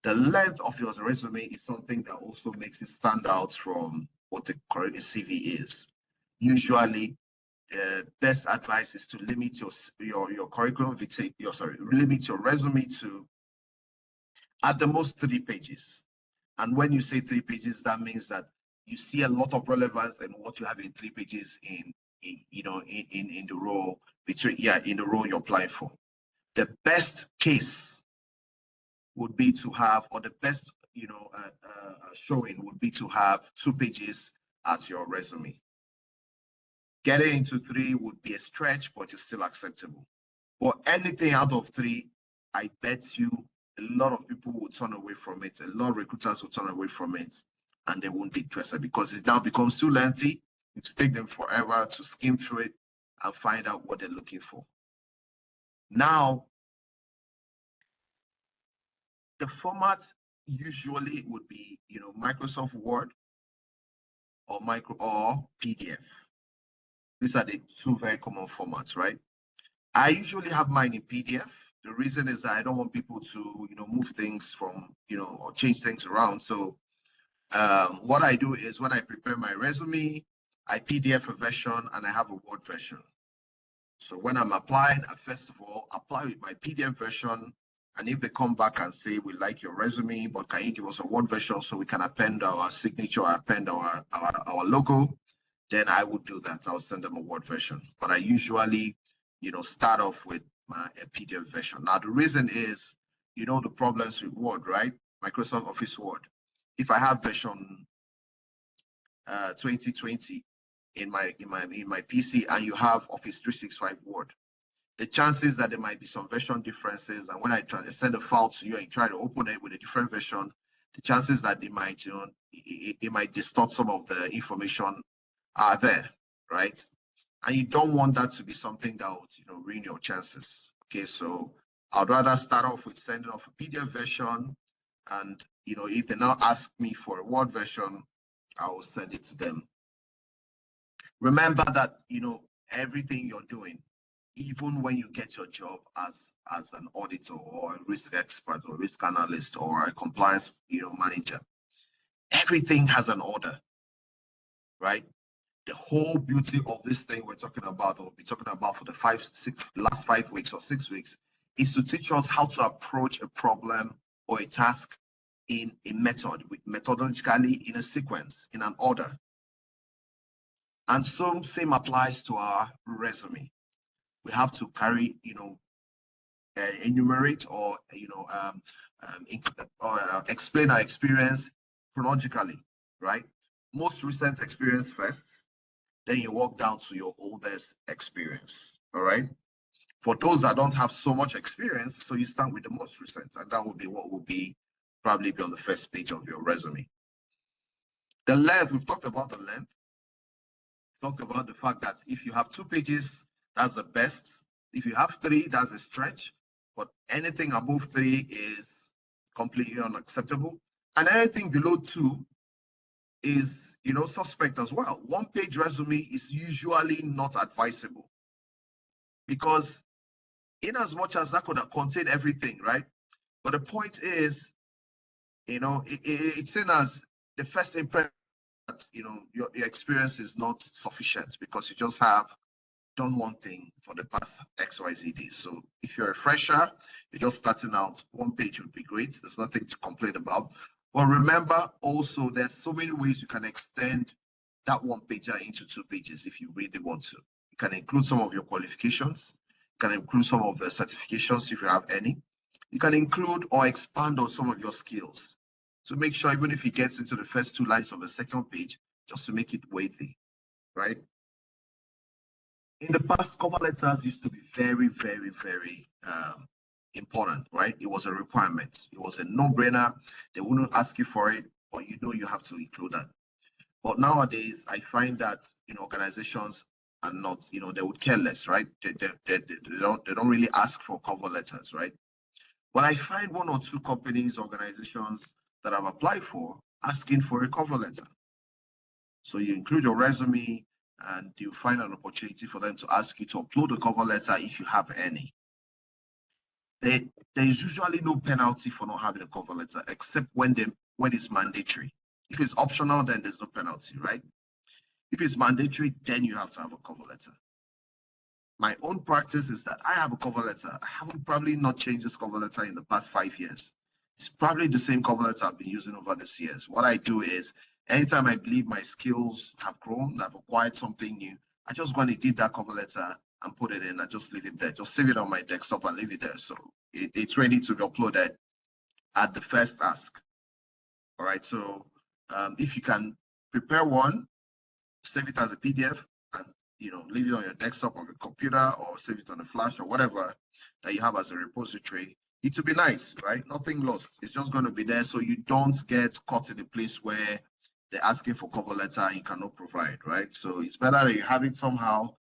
The length of your resume is something that also makes it stand out from what the correct CV is. Usually, best advice is to limit your curriculum vitae, limit your resume to at the most 3 pages. And when you say 3 pages, that means that you see a lot of relevance in what you have in 3 pages in the role in the role you're applying for. The best case would be to have, or the best showing would be to have 2 pages as your resume. Getting into 3 would be a stretch, but it's still acceptable. But anything out of 3, I bet you a lot of people will turn away from it. A lot of recruiters will turn away from it, and they won't be interested because it now becomes too lengthy. It will take them forever to skim through it and find out what they're looking for. Now, the format usually would be, Microsoft Word or PDF. These are the 2 very common formats, right? I usually have mine in PDF. The reason is that I don't want people to, move things from, or change things around. So what I do is when I prepare my resume, I PDF a version and I have a Word version. So when I'm applying, I first of all apply with my PDF version. And if they come back and say, we like your resume, but can you give us a Word version so we can append our signature, append our logo, then I would do that. I'll send them a Word version. But I usually, start off with my PDF version. Now, the reason is, the problems with Word, right? Microsoft Office Word. If I have version 2020 in my PC and you have Office 365 Word, the chances that there might be some version differences, and when I try to send a file to you and you try to open it with a different version, the chances that they might, it might distort some of the information are there, right? And you don't want that to be something that would, ruin your chances. Okay, so I'd rather start off with sending off a PDF version, and if they now ask me for a Word version, I will send it to them. Remember that everything you're doing, even when you get your job as an auditor or a risk expert or risk analyst or a compliance manager, everything has an order, right? The whole beauty of this thing we're talking about, or we'll be talking about for the last 5 weeks or 6 weeks, is to teach us how to approach a problem or a task in a method, methodologically in a sequence, in an order. And so same applies to our resume. We have to carry, enumerate or explain our experience chronologically, right? Most recent experience first, then you walk down to your oldest experience, all right? For those that don't have so much experience, so you start with the most recent, and that will be what will probably be on the first page of your resume. The length, we've talked about the length. We've talked about the fact that if you have 2 pages, that's the best. If you have 3, that's a stretch. But anything above 3 is completely unacceptable. And anything below 2 is, suspect as well. 1-page resume is usually not advisable because in as much as that could have contained everything, right? But the point is, it's seen as the first impression that, your experience is not sufficient because you just have done one thing for the past XYZ days. So if you're a fresher, you're just starting out, 1 page would be great. There's nothing to complain about. But remember also, there's so many ways you can extend that 1-pager into 2 pages if you really want to. You can include some of your qualifications. You can include some of the certifications if you have any. You can include or expand on some of your skills. So make sure, even if it gets into the first 2 lines of the second page, just to make it weighty, right? In the past, cover letters used to be very, very, very important, right? It was a requirement. It was a no-brainer. They wouldn't ask you for it, but you have to include that. But nowadays, I find that organizations are not, they would care less, right? They don't really ask for cover letters, right? But I find 1 or 2 companies, organizations that I've applied for asking for a cover letter. So you include your resume, and you find an opportunity for them to ask you to upload a cover letter if you have any. there is usually no penalty for not having a cover letter, except when it's mandatory. If it's optional, then there's no penalty, right? If it's mandatory, then you have to have a cover letter. My own practice is that I have a cover letter. I haven't probably not changed this cover letter in the past 5 years. It's probably the same cover letter I've been using over these years. What I do is, anytime I believe my skills have grown, I've acquired something new, I just go and edit that cover letter and put it in and just leave it there. Just save it on my desktop and leave it there. So it's ready to be uploaded at the first ask. All right. So if you can prepare one, save it as a PDF, and leave it on your desktop or your computer, or save it on a flash or whatever that you have as a repository. It will be nice, right? Nothing lost. It's just going to be there, so you don't get caught in a place where they're asking for cover letter and you cannot provide, right? So it's better that you have it somehow